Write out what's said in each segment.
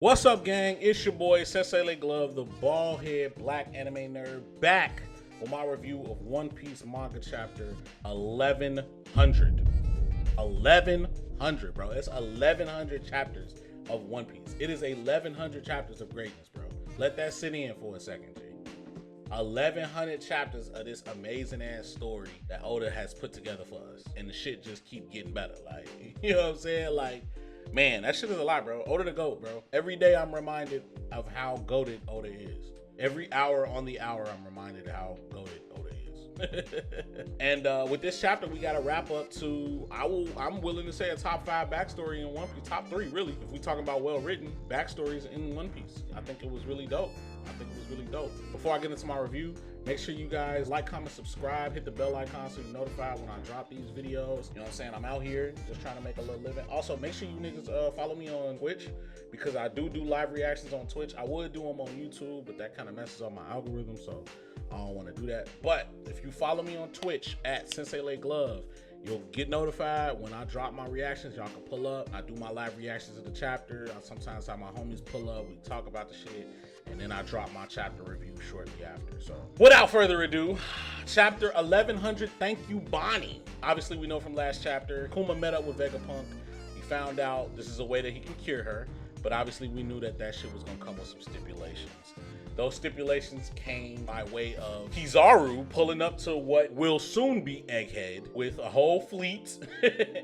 What's up, gang? It's your boy Sensei Glove, the bald head black anime nerd, back with my review of One Piece manga chapter 1100. 1100, bro. It's 1100 chapters of One Piece. It is 1100 chapters of greatness, bro. Let that sit in for a second, G. 1100 chapters of this amazing ass story that Oda has put together for us, and the shit just keep getting better. Like, you know what I'm saying? Like, man, that shit is a lot, bro. Oda the GOAT, bro. Every day I'm reminded of how goated Oda is. Every hour on the hour, I'm reminded how goated Oda is. And with this chapter, we got to wrap up to, I'm willing to say, a top 5 backstory in One Piece. Top 3, really. If we talking about well-written backstories in One Piece. I think it was really dope. Before I get into my review, make sure you guys like, comment, subscribe, hit the bell icon so you're notified when I drop these videos. You know what I'm saying? I'm out here just trying to make a little living. Also, make sure you niggas follow me on Twitch, because I do live reactions on Twitch. I would do them on YouTube, but that kind of messes up my algorithm, so I don't want to do that. But if you follow me on Twitch at Sensei Glove, you'll get notified when I drop my reactions. Y'all can pull up. I do my live reactions of the chapter. I sometimes have my homies pull up. We talk about the shit, and then I drop my chapter review shortly after. So without further ado, chapter 1100, Thank You, Bonnie. Obviously, we know from last chapter, Kuma met up with Vegapunk. He found out this is a way that he can cure her, but obviously we knew that shit was gonna come with some stipulations. Those stipulations came by way of Kizaru pulling up to what will soon be Egghead with a whole fleet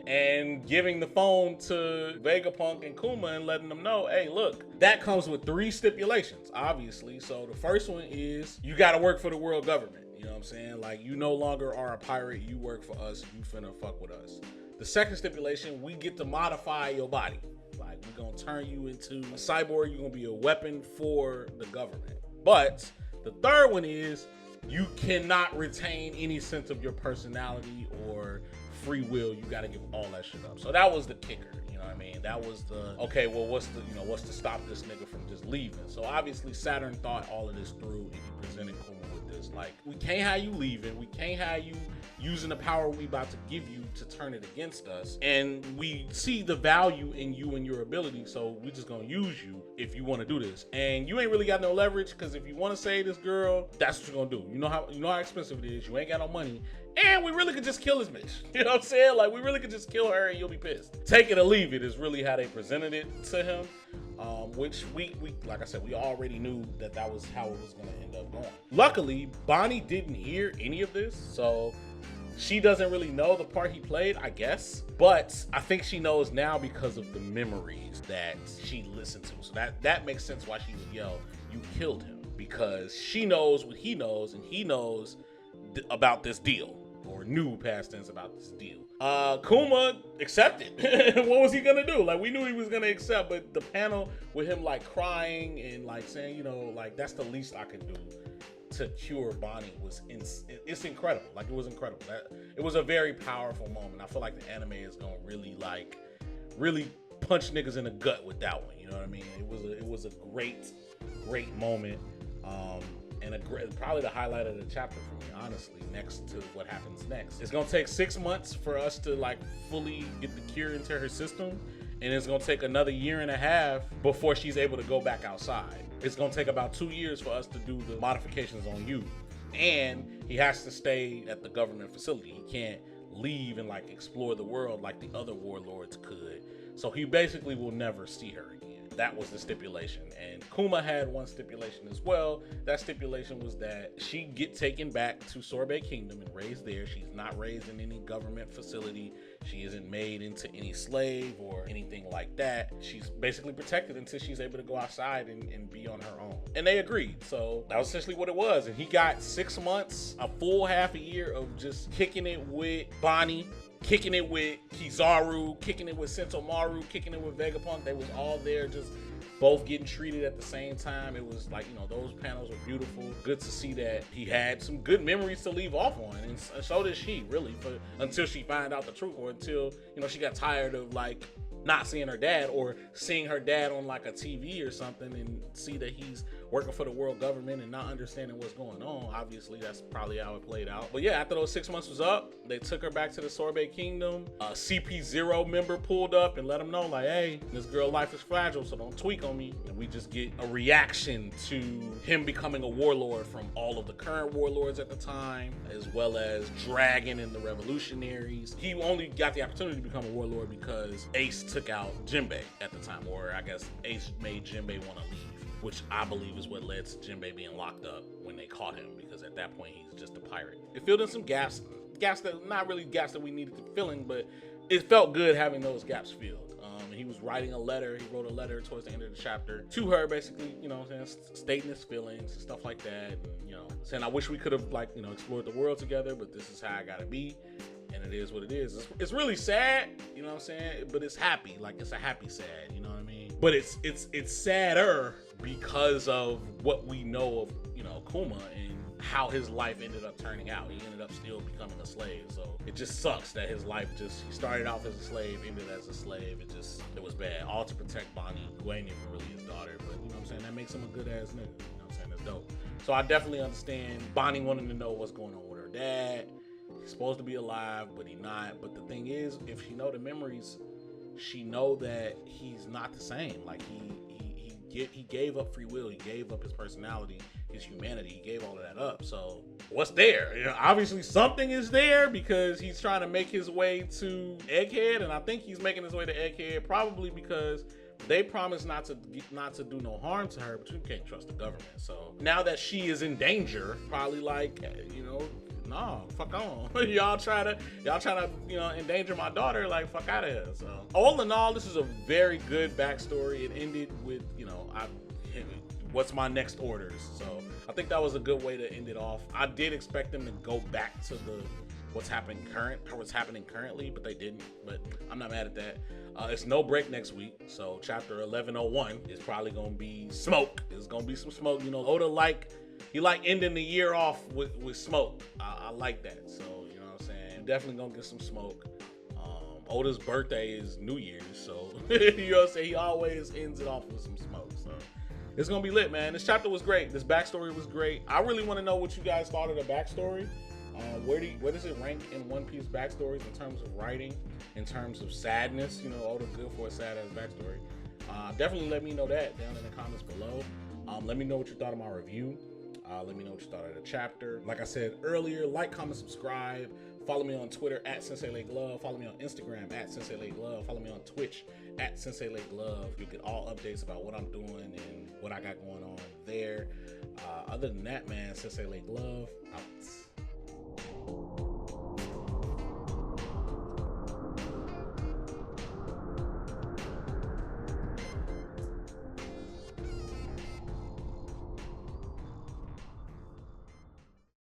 and giving the phone to Vegapunk and Kuma and letting them know, hey, look, that comes with 3 stipulations, obviously. So the first one is you got to work for the world government. You know what I'm saying? Like, you no longer are a pirate. You work for us. You finna fuck with us. The second stipulation, we get to modify your body. Like, we're going to turn you into a cyborg. You're going to be a weapon for the government. But the third one is you cannot retain any sense of your personality or free will. You got to give all that shit up. So that was the kicker. You know what I mean? That was the, okay, well, what's to stop this nigga from just leaving? So obviously Saturn thought all of this through, and he presented Kuma with this. Like, we can't have you leaving. We can't have you using the power we about to give you to turn it against us. And we see the value in you and your ability, so we just gonna use you if you want to do this. And you ain't really got no leverage, because if you want to save this girl, that's what you're gonna do. You know how expensive it is. You ain't got no money. And we really could just kill this bitch. You know what I'm saying? Like, we really could just kill her and you'll be pissed. Take it or leave it is really how they presented it to him. Which we like I said, we already knew that was how it was going to end up going. Luckily, Bonnie didn't hear any of this, so she doesn't really know the part he played, I guess. But I think she knows now because of the memories that she listened to. So that makes sense why she would yell, "You killed him," because she knows what he knows, and he knows about this deal, or knew past tense about this deal. Kuma accepted. What was he gonna do? Like, we knew he was gonna accept, but the panel with him like crying and like saying, you know, like, that's the least I can do to cure Bonnie was it's incredible. Like, it was incredible. It was a very powerful moment. I feel like the anime is gonna really punch niggas in the gut with that one. You know what I mean? It was a great moment. And probably the highlight of the chapter for me, honestly, next to what happens next. It's gonna take 6 months for us to like fully get the cure into her system, and it's gonna take another 1.5 years before she's able to go back outside. It's gonna take about 2 years for us to do the modifications on you, and he has to stay at the government facility. He can't leave and like explore the world like the other warlords could. So he basically will never see her again. That was the stipulation. And Kuma had one stipulation as well. That stipulation was that she get taken back to Sorbet Kingdom and raised there. She's not raised in any government facility. She isn't made into any slave or anything like that. She's basically protected until she's able to go outside and be on her own. And they agreed. So that was essentially what it was. And he got 6 months, a full half a year of just kicking it with Bonnie, kicking it with Kizaru, kicking it with Sentomaru, kicking it with Vegapunk. They was all there, just both getting treated at the same time. It was like, you know, those panels were beautiful. Good to see that he had some good memories to leave off on, and so did she, really, until she found out the truth, or until, you know, she got tired of like not seeing her dad, or seeing her dad on like a TV or something and see that he's working for the world government and not understanding what's going on. Obviously, that's probably how it played out. But yeah, after those 6 months was up, they took her back to the Sorbet Kingdom. A CP0 member pulled up and let him know, like, hey, this girl life is fragile, so don't tweak on me. And we just get a reaction to him becoming a warlord from all of the current warlords at the time, as well as Dragon and the Revolutionaries. He only got the opportunity to become a warlord because Ace took out Jinbei at the time, or I guess Ace made Jinbei want to leave, which I believe is what led to Jinbei being locked up when they caught him, because at that point he's just a pirate. It filled in some gaps that, not really gaps that we needed to fill in, but it felt good having those gaps filled. He was writing a letter. He wrote a letter towards the end of the chapter to her, basically, you know what I'm saying, stating his feelings and stuff like that. And, you know, saying, I wish we could have, like, you know, explored the world together, but this is how I gotta be. And it is what it is. It's really sad, you know what I'm saying? But it's happy. Like, it's a happy sad, you know what I mean? But it's sadder because of what we know of, you know, Kuma and how his life ended up turning out. He ended up still becoming a slave. So it just sucks that his life he started off as a slave, ended as a slave. It was bad. All to protect Bonnie, who ain't even really his daughter. But you know what I'm saying? That makes him a good ass nigga. You know what I'm saying? That's dope. So I definitely understand Bonnie wanting to know what's going on with her dad. He's supposed to be alive, but he's not. But the thing is, if she know the memories, she know that he's not the same. Like he gave up free will. He gave up his personality, his humanity. He gave all of that up. So what's there? You know, obviously something is there, because he's trying to make his way to Egghead, and I think he's making his way to Egghead probably because they promised not to do no harm to her, but you can't trust the government. So now that she is in danger, probably like, you know, no, fuck on. y'all try to, you know, endanger my daughter, like, fuck out of here. So all in all, this is a very good backstory. It ended with, you know, what's my next orders? So I think that was a good way to end it off. I did expect them to go back to what's happening currently, but they didn't. But I'm not mad at that. It's no break next week, so chapter 1101 is probably gonna be smoke. There's gonna be some smoke. You know, Oda he ending the year off with smoke. I like that. So you know what I'm saying. Definitely gonna get some smoke. Oda's birthday is New Year's, so you know what I'm saying. He always ends it off with some smoke. So it's gonna be lit, man. This chapter was great. This backstory was great. I really want to know what you guys thought of the backstory. Where does it rank in One Piece backstories in terms of writing, in terms of sadness? You know, Oda's good for a sad ass backstory. Definitely let me know that down in the comments below. Let me know what you thought of my review. Let me know what you thought of the chapter. Like I said earlier, like, comment, subscribe. Follow me on Twitter at SenseiLayGlove. Follow me on Instagram at SenseiLayGlove. Follow me on Twitch at SenseiLayGlove. You get all updates about what I'm doing and what I got going on there. Other than that, man, SenseiLayGlove out.